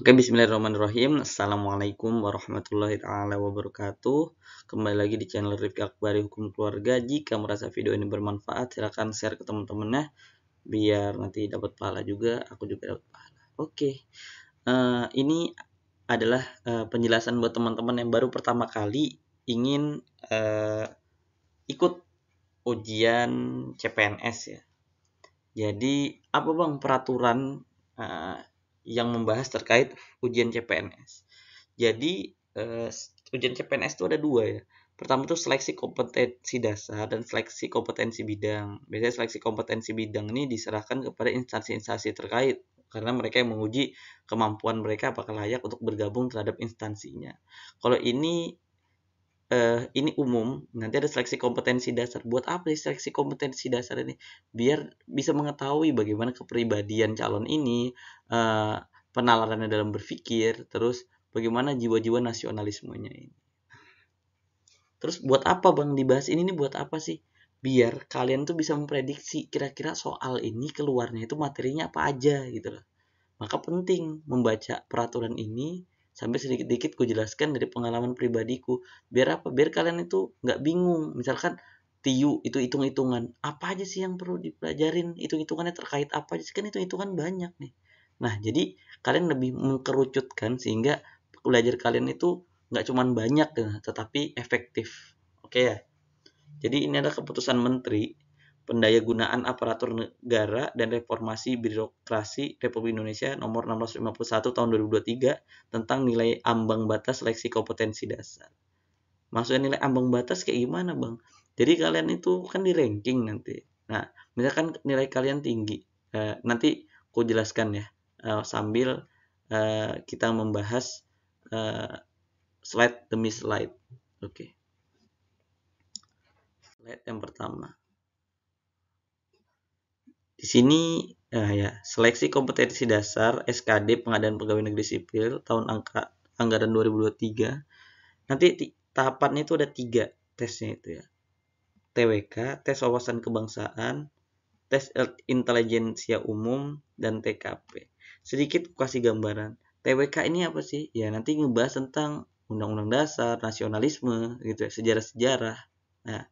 Oke, bismillahirrahmanirrahim. Assalamualaikum warahmatullahi taala wabarakatuh. Kembali lagi di channel Rifki Akbari Hukum Keluarga. Jika merasa video ini bermanfaat, silakan share ke teman-temannya biar nanti dapat pahala juga, aku juga dapat pahala. Oke. Ini adalah penjelasan buat teman-teman yang baru pertama kali ingin ikut ujian CPNS ya. Jadi, apa Bang peraturan uh, yang membahas terkait ujian CPNS? Jadi, ujian CPNS itu ada dua ya. Pertama itu seleksi kompetensi dasar dan seleksi kompetensi bidang. Biasanya seleksi kompetensi bidang ini diserahkan kepada instansi-instansi terkait karena mereka yang menguji kemampuan mereka apakah layak untuk bergabung terhadap instansinya. Kalau ini umum, nanti ada seleksi kompetensi dasar. Buat apa sih seleksi kompetensi dasar ini? Biar bisa mengetahui bagaimana kepribadian calon ini, penalarannya dalam berpikir, terus bagaimana jiwa-jiwa nasionalismenya ini. Terus buat apa Bang dibahas ini nih, buat apa sih? Biar kalian tuh bisa memprediksi kira-kira soal ini keluarnya itu materinya apa aja gitu loh. Maka penting membaca peraturan ini sampai sedikit-sedikit ku jelaskan dari pengalaman pribadiku. Biar apa? Biar kalian itu nggak bingung. Misalkan TIU itu hitung-hitungan. Apa aja sih yang perlu dipelajarin? Hitung-hitungannya terkait apa aja sih? Kan hitung-hitungan banyak nih. Nah, jadi kalian lebih mengkerucutkan sehingga belajar kalian itu nggak cuman banyak, tetapi efektif. Oke ya? Jadi ini adalah keputusan Menteri Pendayagunaan Aparatur Negara dan Reformasi Birokrasi Republik Indonesia nomor 651 tahun 2023 tentang nilai ambang batas seleksi kompetensi dasar. Maksudnya nilai ambang batas kayak gimana, Bang? Jadi kalian itu kan di ranking nanti. Nah, misalkan nilai kalian tinggi, nanti aku jelaskan ya sambil kita membahas slide demi slide. Oke. Slide yang pertama. Di sini ya, seleksi kompetensi dasar SKD Pengadaan Pegawai Negeri Sipil tahun anggaran 2023. Nanti tahapannya itu ada 3 tesnya itu ya. TWK, tes wawasan kebangsaan, tes intelijensia umum, dan TKP. Sedikit kasih gambaran. TWK ini apa sih? Ya nanti ngebahas tentang undang-undang dasar, nasionalisme gitu ya, sejarah-sejarah. Nah,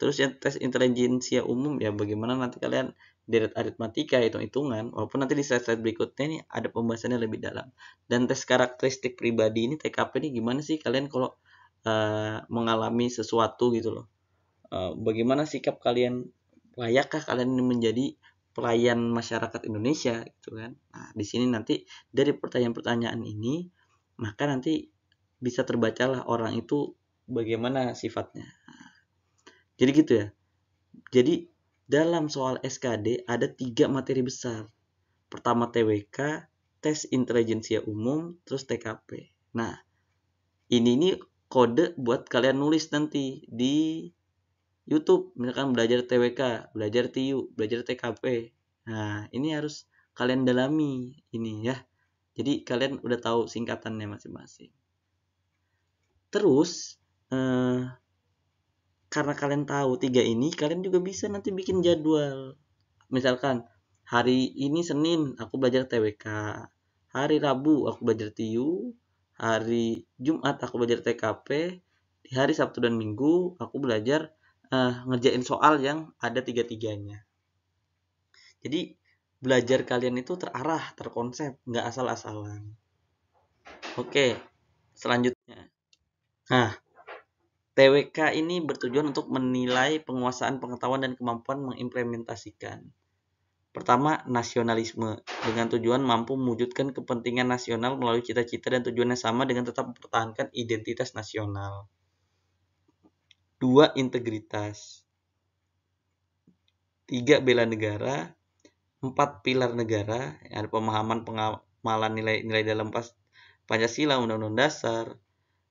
terus yang tes intelijensia umum ya bagaimana nanti kalian deret aritmatika, hitung-hitungan, walaupun nanti di slide-slide berikutnya ini ada pembahasannya lebih dalam. Dan tes karakteristik pribadi ini TKP ini gimana sih kalian kalau mengalami sesuatu gitu loh. Bagaimana sikap kalian, layakkah kalian menjadi pelayan masyarakat Indonesia gitu kan. Nah, di sini nanti dari pertanyaan-pertanyaan ini maka nanti bisa terbacalah orang itu bagaimana sifatnya. Jadi gitu ya. Jadi dalam soal SKD ada 3 materi besar. Pertama TWK, tes intelijensia umum, terus TKP. Nah, ini kode buat kalian nulis nanti di YouTube. Misalkan belajar TWK, belajar TIU, belajar TKP. Nah, ini harus kalian dalami ini ya. Jadi kalian udah tahu singkatannya masing-masing. Terus, eh, karena kalian tahu 3 ini, kalian juga bisa nanti bikin jadwal. Misalkan hari ini Senin aku belajar TWK, hari Rabu aku belajar TIU, hari Jumat aku belajar TKP, di hari Sabtu dan Minggu aku belajar ngerjain soal yang ada tiga-tiganya. Jadi belajar kalian itu terarah, terkonsep, nggak asal-asalan. Oke, selanjutnya. Nah, TWK ini bertujuan untuk menilai penguasaan pengetahuan dan kemampuan mengimplementasikan. Pertama, nasionalisme dengan tujuan mampu mewujudkan kepentingan nasional melalui cita-cita dan tujuannya sama dengan tetap mempertahankan identitas nasional. 2, integritas. 3, bela negara. 4, pilar negara. Ada pemahaman pengamalan nilai-nilai dalam Pancasila, Undang-Undang Dasar.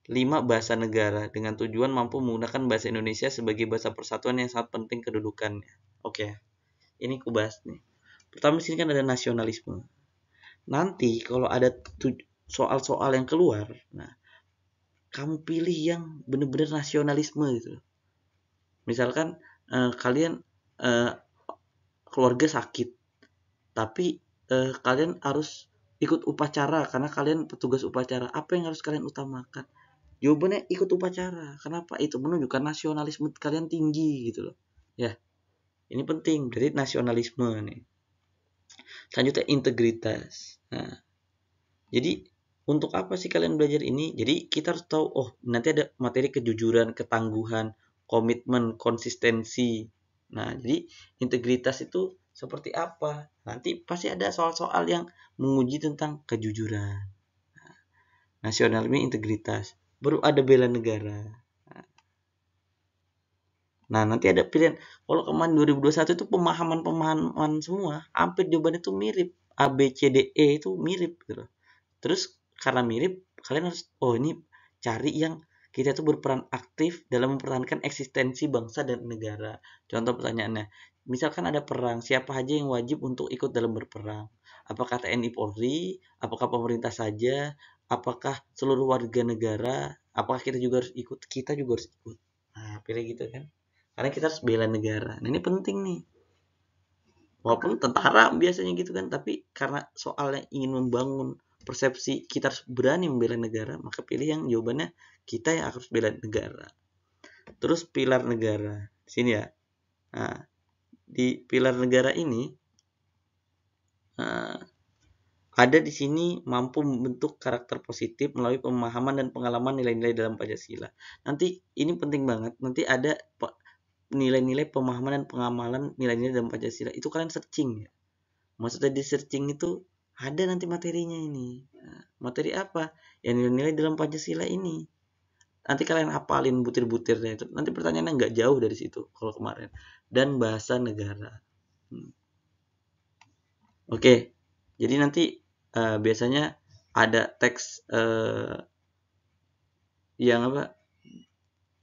5, bahasa negara dengan tujuan mampu menggunakan bahasa Indonesia sebagai bahasa persatuan yang sangat penting kedudukannya. Oke, ini aku bahas nih. Pertama di sini kan ada nasionalisme. Nanti kalau ada soal-soal yang keluar, nah kamu pilih yang benar-benar nasionalisme gitu. Misalkan kalian keluarga sakit, tapi kalian harus ikut upacara karena kalian petugas upacara. Apa yang harus kalian utamakan? Jawabannya ikut upacara. Kenapa? Itu menunjukkan nasionalisme kalian tinggi gitu loh. Ya, ini penting dari nasionalisme nih. Selanjutnya integritas. Nah, jadi untuk apa sih kalian belajar ini? Jadi kita harus tahu, oh nanti ada materi kejujuran, ketangguhan, komitmen, konsistensi. Nah, jadi integritas itu seperti apa? Nanti pasti ada soal-soal yang menguji tentang kejujuran. Nasionalisme, integritas. Baru ada bela negara. Nah, nanti ada pilihan. Kalau kemarin 2021 itu pemahaman-pemahaman semua, hampir jawabannya itu mirip. A, B, C, D, E itu mirip gitu. Terus karena mirip, kalian harus, oh ini cari yang kita tuh berperan aktif dalam mempertahankan eksistensi bangsa dan negara. Contoh pertanyaannya, misalkan ada perang, siapa aja yang wajib untuk ikut dalam berperang? Apakah TNI Polri? Apakah pemerintah saja? Apakah seluruh warga negara? Apakah kita juga harus ikut? Kita juga harus ikut. Nah, pilih gitu kan. Karena kita harus bela negara. Nah, ini penting nih. Walaupun tentara biasanya gitu kan, tapi karena soalnya ingin membangun persepsi kita harus berani membela negara, maka pilih yang jawabannya kita yang harus bela negara. Terus pilar negara. Sini ya. Nah, di pilar negara ini ada di sini mampu membentuk karakter positif melalui pemahaman dan pengalaman nilai-nilai dalam Pancasila. Nanti ini penting banget. Nanti ada nilai-nilai pemahaman dan pengamalan nilai-nilai dalam Pancasila. Itu kalian searching ya. Maksudnya di searching itu ada nanti materinya ini. Nah, materi apa? Ya nilai-nilai dalam Pancasila ini. Nanti kalian hafalin butir-butirnya itu. Nanti pertanyaannya nggak jauh dari situ kalau kemarin. Dan bahasa negara. Oke. Jadi nanti biasanya ada teks yang apa?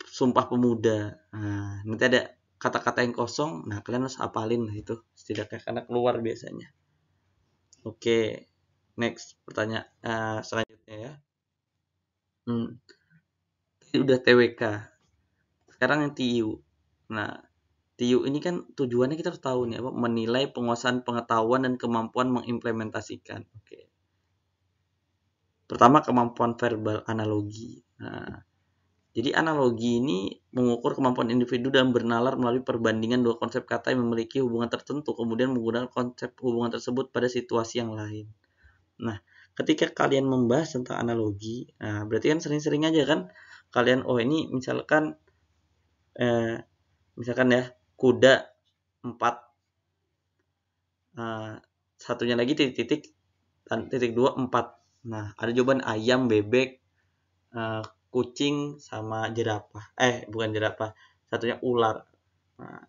Sumpah Pemuda. Nah, nanti ada kata-kata yang kosong. Nah, kalian harus hafalin lah itu setidaknya karena keluar biasanya. Oke. Next pertanyaan selanjutnya ya. Ini udah TWK. Sekarang yang TIU. Nah, TIU ini kan tujuannya kita harus tahu nih apa menilai penguasaan pengetahuan dan kemampuan mengimplementasikan. Oke. Pertama kemampuan verbal analogi. Nah, jadi analogi ini mengukur kemampuan individu dalam bernalar melalui perbandingan dua konsep kata yang memiliki hubungan tertentu, kemudian menggunakan konsep hubungan tersebut pada situasi yang lain. Nah, ketika kalian membahas tentang analogi, nah berarti kan sering-sering aja kan kalian, oh ini misalkan ya kuda 4, satunya lagi titik-titik, titik 2 4. Nah, ada jawaban ayam, bebek, kucing sama jerapah. Bukan jerapah, satunya ular. Nah,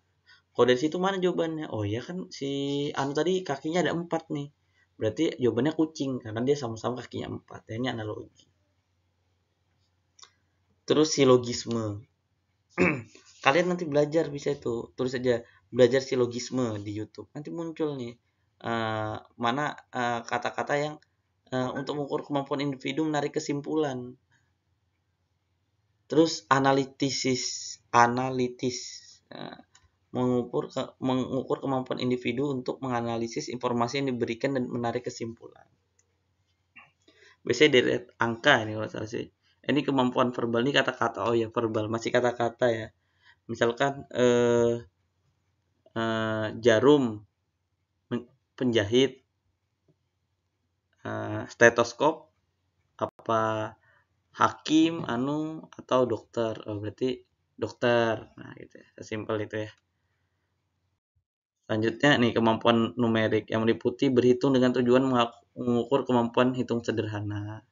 kalau dari situ mana jawabannya? Oh ya kan si anu tadi kakinya ada 4 nih. Berarti jawabannya kucing karena dia sama-sama kakinya 4. Ya, ini analogi. Terus silogisme. Kalian nanti belajar bisa itu. Tulis aja belajar silogisme di YouTube. Nanti muncul nih mana kata-kata yang untuk mengukur kemampuan individu menarik kesimpulan. Terus analitis. Mengukur kemampuan individu untuk menganalisis informasi yang diberikan dan menarik kesimpulan. Biasanya dari angka ini kalau salah sih. Ini kemampuan verbal ini kata-kata. Oh ya verbal masih kata-kata ya. Misalkan jarum, penjahit, stetoskop, apa hakim, atau dokter. Oh berarti dokter. Nah gitu ya. Sesimpel itu ya. Selanjutnya nih kemampuan numerik yang meliputi berhitung dengan tujuan mengukur kemampuan hitung sederhana.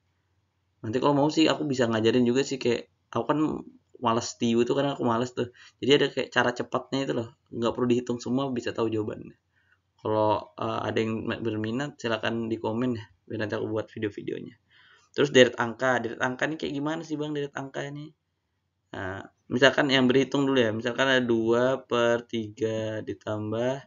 Nanti kalau mau sih aku bisa ngajarin juga sih kayak aku kan malas TIU itu karena aku malas tuh. Jadi ada kayak cara cepatnya itu loh. Nggak perlu dihitung semua bisa tahu jawabannya. Kalau ada yang berminat silakan di komen ya. Biar nanti aku buat video-videonya. Terus deret angka. Deret angka ini kayak gimana sih Bang deret angka ini? Nah, misalkan yang berhitung dulu ya. Misalkan ada 2/3 ditambah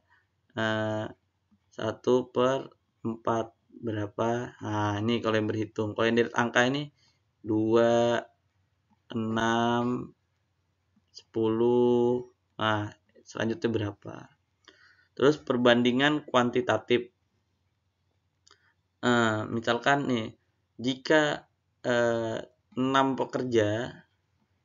1/4 berapa? Nah, ini kalau yang berhitung. Kalau yang deret angka ini 2, 6, 10. Nah, selanjutnya berapa? Terus perbandingan kuantitatif. Misalkan nih, jika 6 pekerja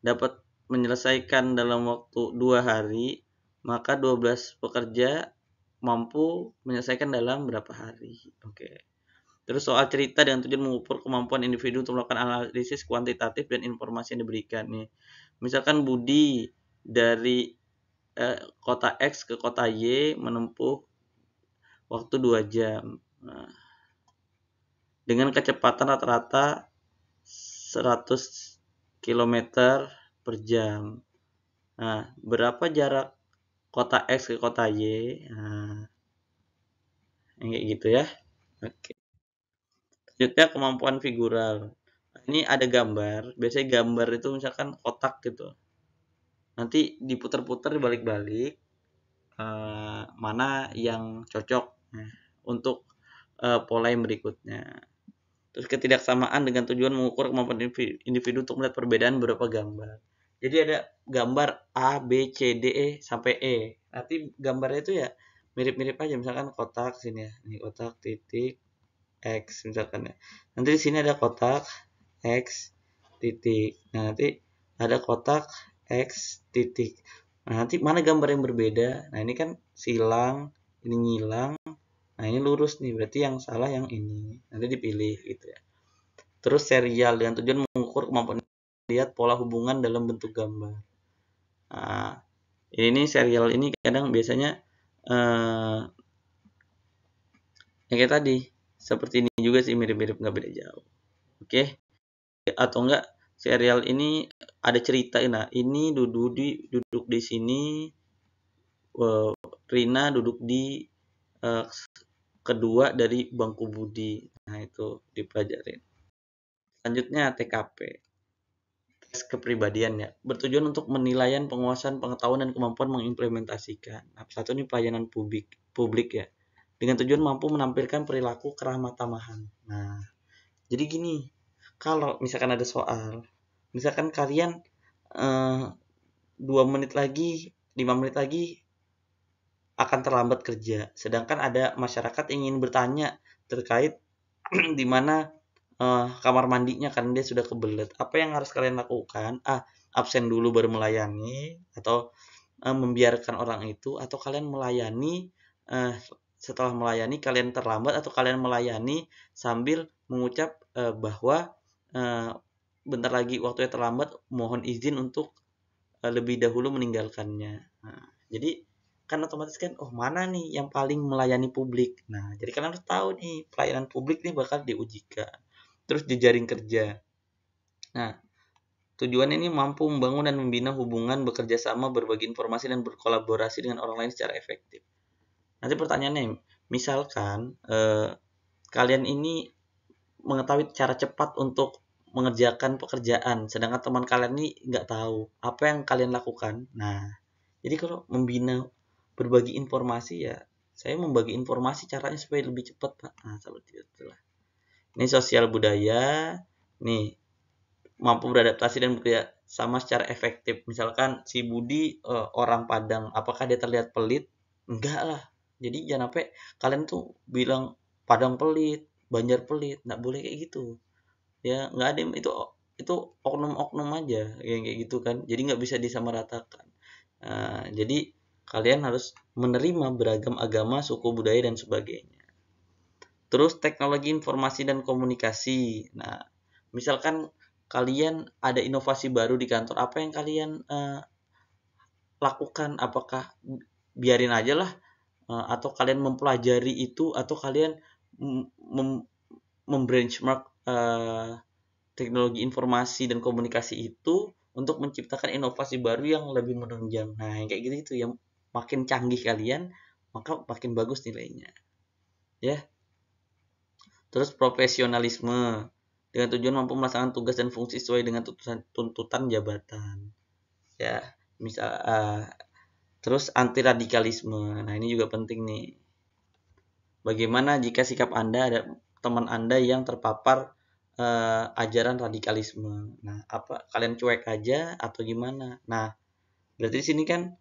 dapat menyelesaikan dalam waktu 2 hari, maka 12 pekerja mampu menyelesaikan dalam berapa hari. Oke. Terus soal cerita dengan tujuan mengukur kemampuan individu untuk melakukan analisis kuantitatif dan informasi yang diberikan nih. Misalkan Budi dari kota X ke kota Y menempuh waktu 2 jam. Nah, dengan kecepatan rata-rata 100 kilometer per jam. Nah, berapa jarak kota X ke kota Y? Nah, kayak gitu ya. Oke. Selanjutnya kemampuan figural. Ini ada gambar. Biasanya gambar itu misalkan kotak gitu. Nanti diputar-putar dibalik-balik. Mana yang cocok untuk pola yang berikutnya. Terus ketidaksamaan dengan tujuan mengukur kemampuan individu untuk melihat perbedaan beberapa gambar. Jadi ada gambar A, B, C, D, E sampai E. Nanti gambarnya itu ya mirip-mirip aja. Misalkan kotak sini ya. Ini kotak titik X misalkan ya. Nanti di sini ada kotak X titik. Nah, nanti ada kotak X titik. Nah, nanti mana gambar yang berbeda? Nah, ini kan silang, ini ngilang. Nah, ini lurus nih. Berarti yang salah yang ini. Nanti dipilih gitu ya. Terus serial dengan tujuan mengukur kemampuan lihat pola hubungan dalam bentuk gambar. Nah, ini serial ini kadang biasanya yang kayak tadi seperti ini juga sih, mirip-mirip nggak beda jauh. Oke, atau enggak serial ini ada cerita. Nah, ini duduk di sini, Rina duduk di kedua dari bangku Budi. Nah, itu dipelajarin. Selanjutnya TKP. Tes kepribadian ya, bertujuan untuk penilaian penguasaan pengetahuan dan kemampuan mengimplementasikan. Nah, satu ini pelayanan publik ya, dengan tujuan mampu menampilkan perilaku keramah tamahan. Nah, jadi gini, kalau misalkan ada soal, misalkan kalian 2 menit lagi, 5 menit lagi akan terlambat kerja, sedangkan ada masyarakat ingin bertanya terkait di mana kamar mandinya karena dia sudah kebelet. Apa yang harus kalian lakukan? Absen dulu baru melayani, atau membiarkan orang itu, atau kalian melayani setelah melayani kalian terlambat, atau kalian melayani sambil mengucap bahwa bentar lagi waktunya terlambat, mohon izin untuk lebih dahulu meninggalkannya. Nah, jadi kan otomatis kan, oh mana nih yang paling melayani publik. Nah, jadi kalian harus tahu nih pelayanan publik nih bakal diujikan. Terus jejaring kerja. Nah, tujuan ini mampu membangun dan membina hubungan, bekerja sama, berbagi informasi, dan berkolaborasi dengan orang lain secara efektif. Nanti pertanyaannya, misalkan kalian ini mengetahui cara cepat untuk mengerjakan pekerjaan, sedangkan teman kalian ini nggak tahu apa yang kalian lakukan. Nah, jadi kalau membina berbagi informasi ya, saya membagi informasi caranya supaya lebih cepat, Pak. Nah, seperti itulah. Ini sosial budaya, nih mampu beradaptasi dan bekerja sama secara efektif. Misalkan si Budi orang Padang, apakah dia terlihat pelit? Enggak lah. Jadi jangan sampai kalian tuh bilang Padang pelit, Banjar pelit, nggak boleh kayak gitu. Ya nggak ada, itu oknum-oknum aja yang kayak gitu kan. Jadi nggak bisa disamaratakan. Jadi kalian harus menerima beragam agama, suku, budaya, dan sebagainya. Terus teknologi informasi dan komunikasi. Nah, misalkan kalian ada inovasi baru di kantor, apa yang kalian lakukan? Apakah biarin aja lah, atau kalian mempelajari itu, atau kalian membenchmark teknologi informasi dan komunikasi itu untuk menciptakan inovasi baru yang lebih menunjang. Nah, yang kayak gitu itu yang makin canggih kalian, maka makin bagus nilainya. Ya. Terus profesionalisme dengan tujuan mampu melaksanakan tugas dan fungsi sesuai dengan tuntutan jabatan. Ya, misal terus anti radikalisme. Nah, ini juga penting nih. Bagaimana jika sikap Anda, ada teman Anda yang terpapar ajaran radikalisme? Nah, apa kalian cuek aja atau gimana? Nah, berarti di sini kan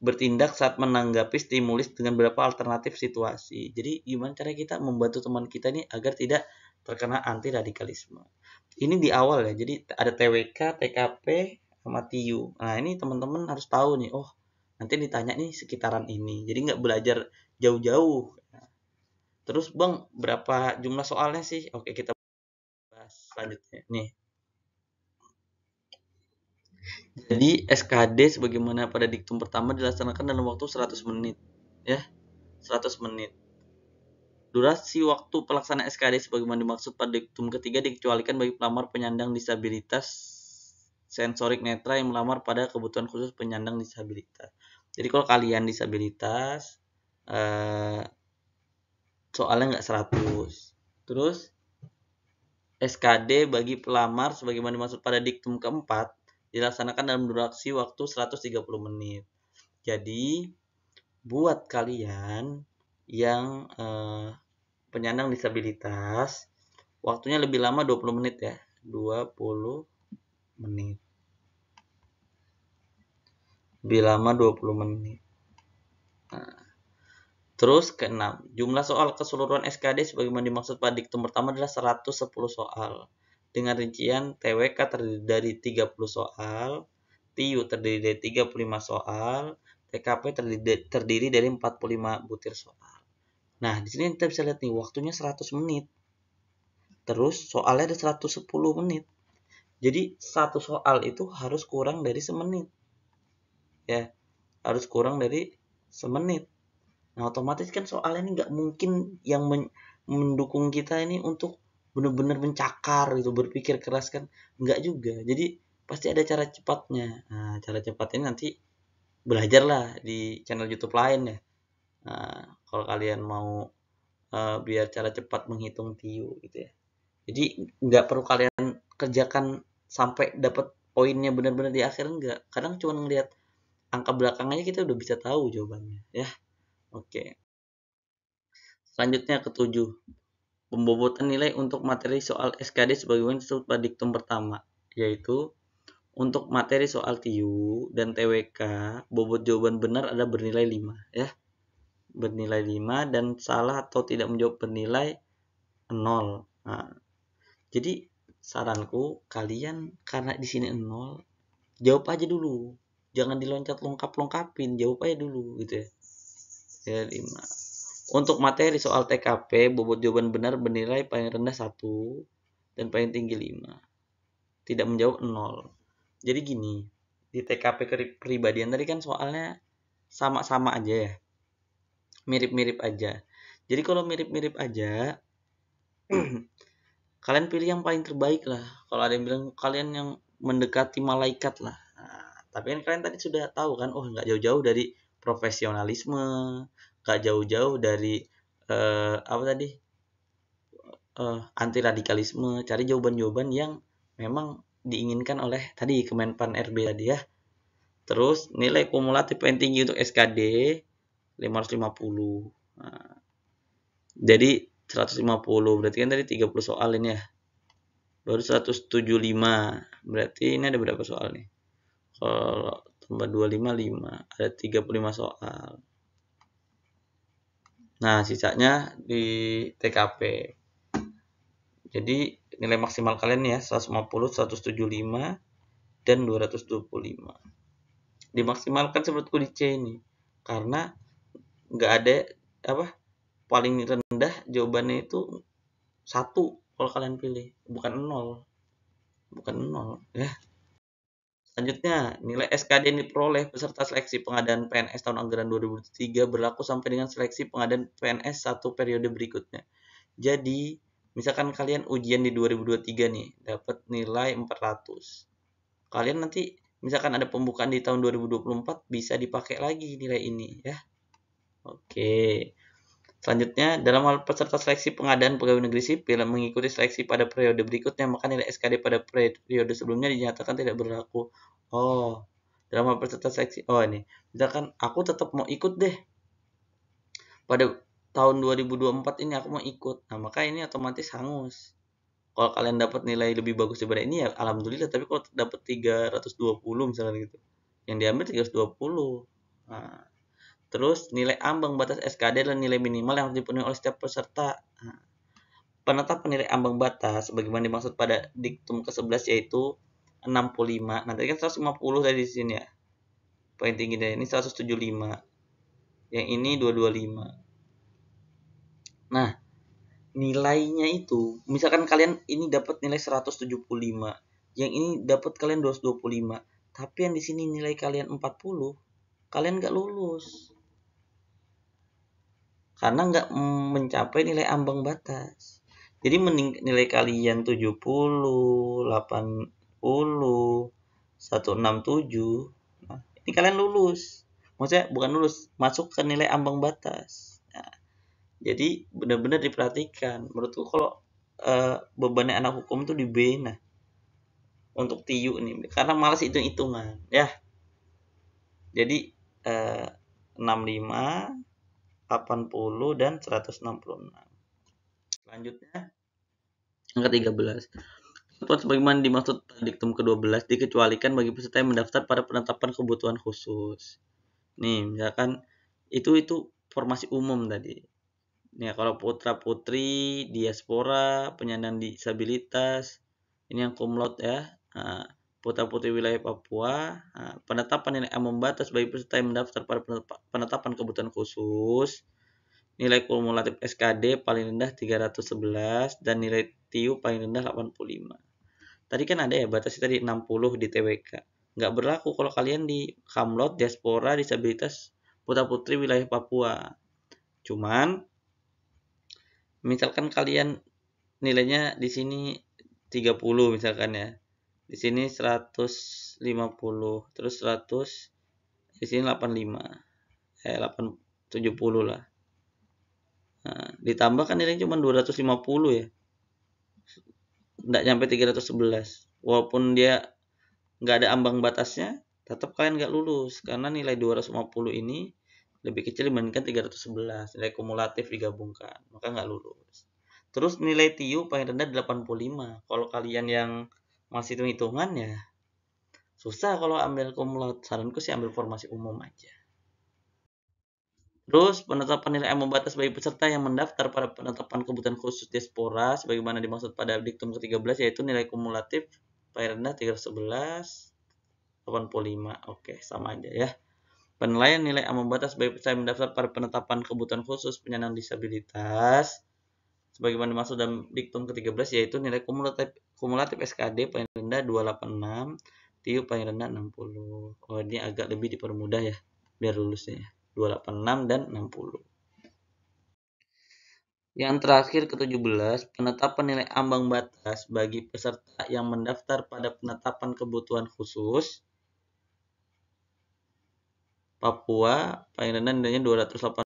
bertindak saat menanggapi stimulus dengan beberapa alternatif situasi. Jadi gimana cara kita membantu teman kita ini agar tidak terkena anti radikalisme. Ini di awal ya, jadi ada TWK, TKP, sama TIU. Nah ini teman-teman harus tahu nih, oh nanti ditanya nih sekitaran ini. Jadi nggak belajar jauh-jauh. Terus Bang, berapa jumlah soalnya sih? Oke, kita bahas selanjutnya. Nih, jadi SKD sebagaimana pada diktum pertama dilaksanakan dalam waktu 100 menit. Ya, 100 menit. Durasi waktu pelaksanaan SKD sebagaimana dimaksud pada diktum ketiga dikecualikan bagi pelamar penyandang disabilitas sensorik netra yang melamar pada kebutuhan khusus penyandang disabilitas. Jadi kalau kalian disabilitas, soalnya nggak 100. Terus SKD bagi pelamar sebagaimana dimaksud pada diktum keempat dilaksanakan dalam durasi waktu 130 menit. Jadi buat kalian yang penyandang disabilitas, waktunya lebih lama 20 menit ya. 20 menit. Lebih lama 20 menit. Nah, terus keenam, jumlah soal keseluruhan SKD sebagaimana dimaksud pada diktum pertama adalah 110 soal. Dengan rincian TWK terdiri dari 30 soal, TIU terdiri dari 35 soal, TKP terdiri dari 45 butir soal. Nah, di sini kita bisa lihat nih waktunya 100 menit. Terus soalnya ada 110 menit. Jadi satu soal itu harus kurang dari semenit. Ya, harus kurang dari semenit. Nah, otomatis kan soalnya ini nggak mungkin yang mendukung kita ini untuk benar-benar mencakar gitu, berpikir keras kan, nggak juga. Jadi pasti ada cara cepatnya. Nah, cara cepatnya nanti belajarlah di channel YouTube lain ya. Nah, kalau kalian mau biar cara cepat menghitung TIU gitu ya. Jadi nggak perlu kalian kerjakan sampai dapat poinnya benar-benar di akhir, enggak. Kadang cuma ngelihat angka belakangnya kita udah bisa tahu jawabannya ya. Oke. Selanjutnya ketujuh, pembobotan nilai untuk materi soal SKD sebagaimana disebut pada diktum pertama, yaitu untuk materi soal TIU dan TWK, bobot jawaban benar ada bernilai 5 ya. Bernilai 5 dan salah atau tidak menjawab bernilai 0. Nah, jadi saranku kalian karena di sini 0, jawab aja dulu. Jangan diloncat lengkap-lengkapin, jawab aja dulu gitu ya. Ya 5. Untuk materi soal TKP, bobot jawaban benar bernilai paling rendah 1 dan paling tinggi 5. Tidak menjawab 0. Jadi gini, di TKP kepribadian tadi kan soalnya sama-sama aja ya. Mirip-mirip aja. Jadi kalau mirip-mirip aja, kalian pilih yang paling terbaik lah. Kalau ada yang bilang kalian yang mendekati malaikat lah. Nah, tapi kan kalian tadi sudah tahu kan, oh nggak jauh-jauh dari profesionalisme, nggak jauh-jauh dari apa tadi, anti radikalisme. Cari jawaban-jawaban yang memang diinginkan oleh tadi Kemenpan RB tadi ya. Terus nilai kumulatif paling tinggi untuk SKD 550. Nah, jadi 150 berarti kan tadi 30 soal ini ya. Baru 175. Berarti ini ada berapa soal nih? Kalau tambah 25 5, ada 35 soal. Nah, sisanya di TKP. Jadi nilai maksimal kalian ya 150, 175 dan 225. Dimaksimalkan seperti di C ini. Karena nggak ada apa paling rendah jawabannya itu 1 kalau kalian pilih, bukan 0. Bukan 0 ya. Selanjutnya, nilai SKD yang diperoleh peserta seleksi pengadaan PNS tahun anggaran 2003 berlaku sampai dengan seleksi pengadaan PNS satu periode berikutnya. Jadi, misalkan kalian ujian di 2023 nih, dapat nilai 400. Kalian nanti misalkan ada pembukaan di tahun 2024 bisa dipakai lagi nilai ini ya. Oke. Selanjutnya, dalam hal peserta seleksi pengadaan pegawai negeri sipil yang mengikuti seleksi pada periode berikutnya, maka nilai SKD pada periode sebelumnya dinyatakan tidak berlaku. Oh, dalam hal peserta seleksi. Oh, ini. Misalkan aku tetap mau ikut deh. Pada tahun 2024 ini aku mau ikut. Nah, maka ini otomatis hangus. Kalau kalian dapat nilai lebih bagus daripada ini ya alhamdulillah, tapi kalau dapat 320 misalnya gitu. Yang diambil 320. Nah, terus nilai ambang batas SKD adalah nilai minimal yang harus dipenuhi oleh setiap peserta. Nah, penetapan nilai ambang batas sebagaimana dimaksud pada diktum ke-11 yaitu 65. Nanti kan 150 tadi di sini ya. Paling tinggi dari ini 175. Yang ini 225. Nah, nilainya itu misalkan kalian ini dapat nilai 175, yang ini dapat kalian 225, tapi yang di sini nilai kalian 40, kalian nggak lulus karena nggak mencapai nilai ambang batas. Jadi nilai kalian 70, 80, 167, nah, ini kalian lulus, maksudnya bukan lulus, masuk ke nilai ambang batas. Nah, jadi benar-benar diperhatikan. Menurutku kalau bebannya anak hukum tuh di B, nah untuk TIU nih, karena malas hitung-hitungan ya. Jadi 65, 80 dan 166. Selanjutnya yang ke-13. Sebagaimana dimaksud diktum ke-12 dikecualikan bagi peserta yang mendaftar pada penetapan kebutuhan khusus. Nih, misalkan itu formasi umum tadi. Nih, kalau putra-putri, diaspora, penyandang disabilitas, ini yang cum laude ya. Nah, putra-putri wilayah Papua, nah, penetapan nilai ambang batas bagi peserta yang mendaftar pada penetapan kebutuhan khusus, nilai kumulatif SKD paling rendah 311 dan nilai TIU paling rendah 85. Tadi kan ada ya batasnya tadi 60 di TWK. Nggak berlaku kalau kalian di Kamlot, diaspora, disabilitas, putra-putri wilayah Papua. Cuman misalkan kalian nilainya di sini 30 misalkan ya. Di sini 150, terus 100, di sini 85. 70 lah. Nah, ditambah kan nilainya cuma 250 ya. Nggak nyampe 311. Walaupun dia nggak ada ambang batasnya, tetap kalian nggak lulus karena nilai 250 ini lebih kecil dibandingkan 311, nilai kumulatif digabungkan, maka nggak lulus. Terus nilai TIU paling rendah 85. Kalau kalian yang masih hitung-hitungan ya susah kalau ambil kumulatif. Saranku sih ambil formasi umum aja. Terus penetapan nilai ambang batas bagi peserta yang mendaftar pada penetapan kebutuhan khusus diaspora sebagaimana dimaksud pada diktum ke-13 yaitu nilai kumulatif paling rendah 311, 85. Oke, sama aja ya. Penilaian nilai ambang batas bagi peserta yang mendaftar pada penetapan kebutuhan khusus penyandang disabilitas sebagaimana dimaksud dalam diktum ke-13 yaitu nilai kumulatif SKD paling rendah 286, TIU paling rendah 60. Oh, ini agak lebih dipermudah ya biar lulusnya. 286 dan 60. Yang terakhir ke-17, penetapan nilai ambang batas bagi peserta yang mendaftar pada penetapan kebutuhan khusus Papua paling rendah nilainya 280.